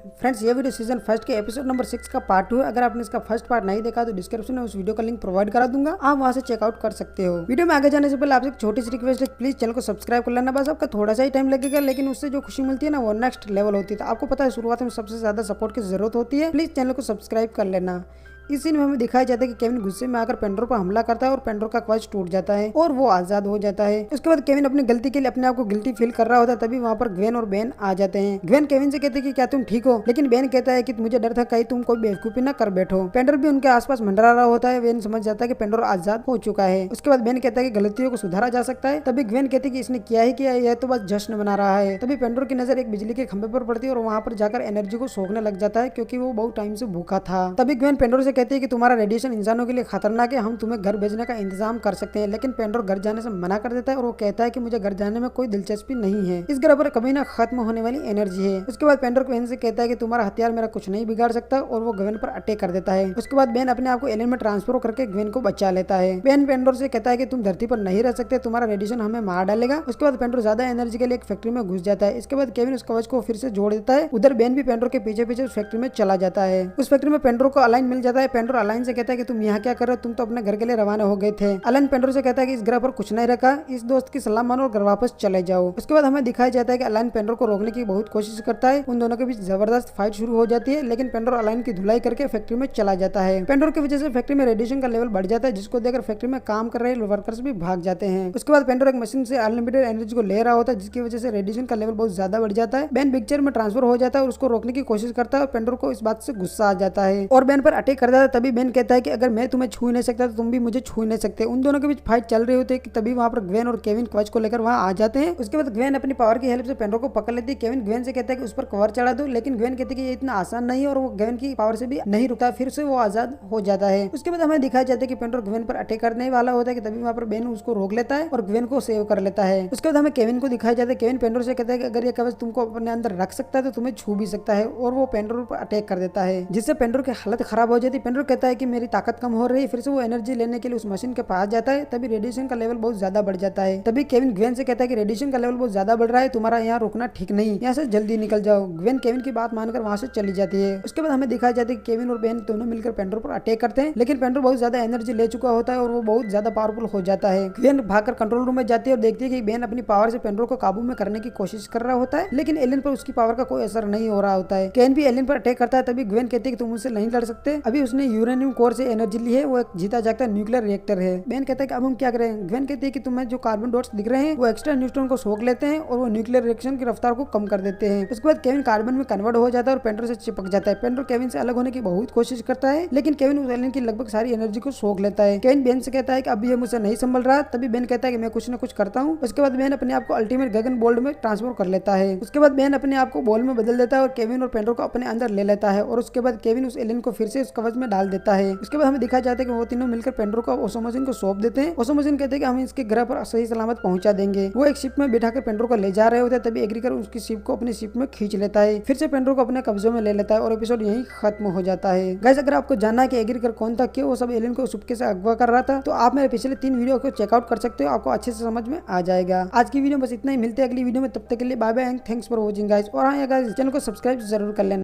Friends ये video season first के episode number 6 का पार्ट 2 है। अगर आपने इसका फर्स्ट पार्ट नहीं देखा तो डिस्क्रिप्शन में उस वीडियो का लिंक प्रोवाइड करा दूंगा, आप वहां से चेकआउट कर सकते हो। वीडियो में आगे जाने से पहले आपसे एक छोटी सी रिक्वेस्ट है, प्लीज चैनल को सब्सक्राइब कर लेना। बस आपका थोड़ा सा ही टाइम लगेगा, लेकिन उससे जो खुशी मिलती है ना वो नेक्स्ट लेवल होती है। तो आपको पता है शुरुआत में सबसे ज्यादा सपोर्ट की जरूरत होती है, प्लीज चैनल को सब्सक्राइब कर लेना। इस सीन में हमें दिखाया जाता है कि केविन गुस्से में आकर पेंड्रो पर हमला करता है और पेंड्रो का कवच टूट जाता है और वो आजाद हो जाता है। उसके बाद केविन अपनी गलती के लिए अपने आप को गिल्टी फील कर रहा होता है, तभी वहाँ पर ग्वेन और बेन आ जाते हैं। ग्वेन केविन से कहते हैं कि क्या तुम ठीक हो, लेकिन बेन कहता है कि मुझे डर था कहीं तुम कोई बेवकूफी न कर बैठो। पेंडर भी उनके आसपास मंडरा रहा होता है। बेन समझ जाता है कि पेंडर आजाद हो चुका है। उसके बाद बेन कहता है कि गलतियों को सुधारा जा सकता है। तभी ग्वेन कहती है कि इसने किया ही किया, यह तो बस जश्न मना रहा है। तभी पेंडर की नजर एक बिजली के खंभे पर पड़ती है और वहाँ पर जाकर एनर्जी को सोखने लग जाता है, क्योंकि वो बहुत टाइम से भूखा था। तभी ग्वेन पेंडर से कहती है कि तुम्हारा रेडिएशन इंसानों के लिए खतरनाक है, हम तुम्हें घर भेजने का इंतजाम कर सकते हैं। लेकिन पेंडर घर जाने से मना कर देता है और वो कहता है कि मुझे घर जाने में कोई दिलचस्पी नहीं है, इस ग्रह पर कभी ना खत्म होने वाली एनर्जी है। उसके बाद पेंडर ग्वेन से कहता है कि तुम्हारा हथियार मेरा कुछ नहीं बिगाड़ सकता और वो ग्वेन पर अटैक कर देता है। उसके बाद बेन अपने आप को एलियन में ट्रांसफर करके ग्वेन को बचा लेता है। बेन पेंडर से कहता है कि तुम धरती पर नहीं रह सकते, तुम्हारा रेडिएशन हमें मार डालेगा। उसके बाद पेंडर ज्यादा एनर्जी के लिए एक फैक्ट्री में घुस जाता है। इसके बाद केविन उस कवच को फिर से जोड़ देता है। उधर बेन भी पेंडर के पीछे पीछे उस फैक्ट्री में चला जाता है। उस फैक्ट्री में पेंडर को अलाइन मिल जाता है। पेंडर अलाइन से कहता है कि तुम यहाँ क्या कर रहे हो, तुम तो अपने घर के लिए रवाना हो गए थे। अलाइन पेंडर से कहता है कि इस ग्रह पर कुछ नहीं रखा, इस दोस्त की सलाह मानो और घर वापस चले जाओ। उसके बाद हमें दिखाया जाता है कि अलाइन पेंडर को रोकने की बहुत कोशिश करता है। उन दोनों के बीच जबरदस्त फाइट शुरू हो जाती है, लेकिन पेंडर अलाइन की धुलाई करके फैक्ट्री में चला जाता है। पेंडर की वजह से फैक्ट्री में रेडिएशन का लेवल बढ़ जाता है, जिसको देखकर फैक्ट्री में काम कर रहे वर्कर्स भी भाग जाते हैं। उसके बाद पेंडर एक मशीन से अनलिमिटेड एनर्जी को ले रहा होता है, जिसकी वजह से रेडिएशन का लेवल बहुत ज्यादा बढ़ जाता है। बेन पिक्चर में ट्रांसफर हो जाता है और उसको रोकने की कोशिश करता है और पेंडर को इस बात से गुस्सा आ जाता है और बेन पर अटैक करता है। तभी बेन कहता है कि अगर मैं तुम्हें छू नहीं सकता तो तुम भी मुझे छू नहीं सकते। उन दोनों के बीच फाइट चल रही होती है कि तभी वहां पर ग्वेन और केविन कवच को लेकर वहां आ जाते हैं। उसके बाद ग्वेन अपनी पावर की हेल्प से पेंडर को पकड़ लेती है। केविन ग्वेन से कहता है कि उस पर कवर चढ़ा दो, लेकिन ग्वेन कहती है कि ये इतना आसान नहीं है और वो ग्वेन की पावर से भी नहीं रुकता, फिर से वो आजाद हो जाता है। उसके बाद हमें दिखाया जाता है कि पेंडर ग्वेन पर अटैक करने वाला होता है कि तभी वहां पर बेन उसको रोक लेता है और ग्वेन को सेव कर लेता है। उसके बाद हमें केविन को दिखाया जाता है। केविन पेंडर से कहता है कि अगर ये कवच तुमको अपने अंदर रख सकता है तो तुम्हें छू भी सकता है, और वो पेंडर पर अटैक कर देता है, जिससे पेंडर की हालत खराब हो जाती है। पेंडर कहता है कि मेरी ताकत कम हो रही है, फिर से वो एनर्जी लेने के लिए उस मशीन के पास जाता है। तभी रेडिएशन का लेवल बहुत ज्यादा बढ़ जाता है। तभी केविन ग्वेन से कहता है कि रेडिएशन का लेवल बहुत ज्यादा बढ़ रहा है, तुम्हारा यहाँ रुकना ठीक नहीं, यहाँ से जल्दी निकल जाओ। ग्वेन केविन की बात मानकर वहां से चली जाती है। उसके बाद हमें दिखाया जाता है कि केविन और बेन दोनों मिलकर पेंडर पर अटैक करते हैं, लेकिन पेंडर बहुत ज्यादा एनर्जी ले चुका होता है और वो बहुत ज्यादा पावरफुल हो जाता है। ग्वेन भागकर कंट्रोल रूम में जाती है और देखती है कि बेन अपनी पावर से पेंडर को काबू में करने की कोशिश कर रहा होता है, लेकिन एलियन पर उसकी पावर का कोई असर नहीं हो रहा होता है। केन भी एलियन पर अटैक करता है। तभी ग्वेन कहती है कि तुम मुझसे नहीं लड़ सकते, अभी उसने यूरेनियम कोर से एनर्जी ली है, वो एक जीता जागता न्यूक्लियर रिएक्टर है। बेन कहता है कि अब हम क्या करें। ग्वेन कहती है कि तुम्हें जो कार्बन डॉट्स दिख रहे हैं वो एक्स्ट्रा न्यूट्रॉन को सोख लेते हैं और वो न्यूक्लियर रिएक्शन की रफ्तार को कम कर देते हैं। उसके बाद केविन कार्बन में कन्वर्ट हो जाता है और पेंडर से चिपक जाता है। पेंडर केविन से अलग होने की बहुत कोशिश करता है, लेकिन केविन उस एलियन की लगभग सारी एनर्जी को सोख लेता है। केविन बेन से कहता है कि अब ये मुझसे नहीं संभल रहा। तभी बेन कहता है कि मैं कुछ न कुछ करता हूँ। उसके बाद बेन अपने आप को अल्टीमेट गगन बोल्ट में ट्रांसफर कर लेता है। उसके बाद बेन अपने आप को बॉल में बदल देता है और केविन और पेंडर को अपने अंदर ले लेता है, और उसके बाद केविन उस एलियन को फिर से उस कवच में डाल देता है। उसके बाद हमें दिखाया जाता है कि वो तीनों मिलकर पेंडर को ओसो मशीन को सौंप देते हैं। ओसो मशीन कहते हैं कि हम इसके ग्रह पर सही सलामत पहुंचा देंगे। वो एक शिप में बिठाकर पेंडर को ले जा रहे होते हैं। तभी एग्रीकर उसकी शिप को अपनी शिप में खींच लेता है, फिर से पेंडर को अपने कब्जे में ले लेता है और एपिसोड यहीं खत्म हो जाता है। गाइस, अगर आपको जानना है कि एग्रीकर कौन था, क्यों वो सब एलियन को सुपके से अगवा कर रहा था, तो आप मेरे पिछले 3 वीडियो को चेकआउट कर सकते हो, आपको अच्छे से समझ में आ जाएगा। आज की वीडियो बस इतना ही, मिलते हैं अगली वीडियो में, तब तक के लिए bye bye and thanks for watching guys. और हाँ गाइस, चैनल को सब्सक्राइब जरूर कर लेना।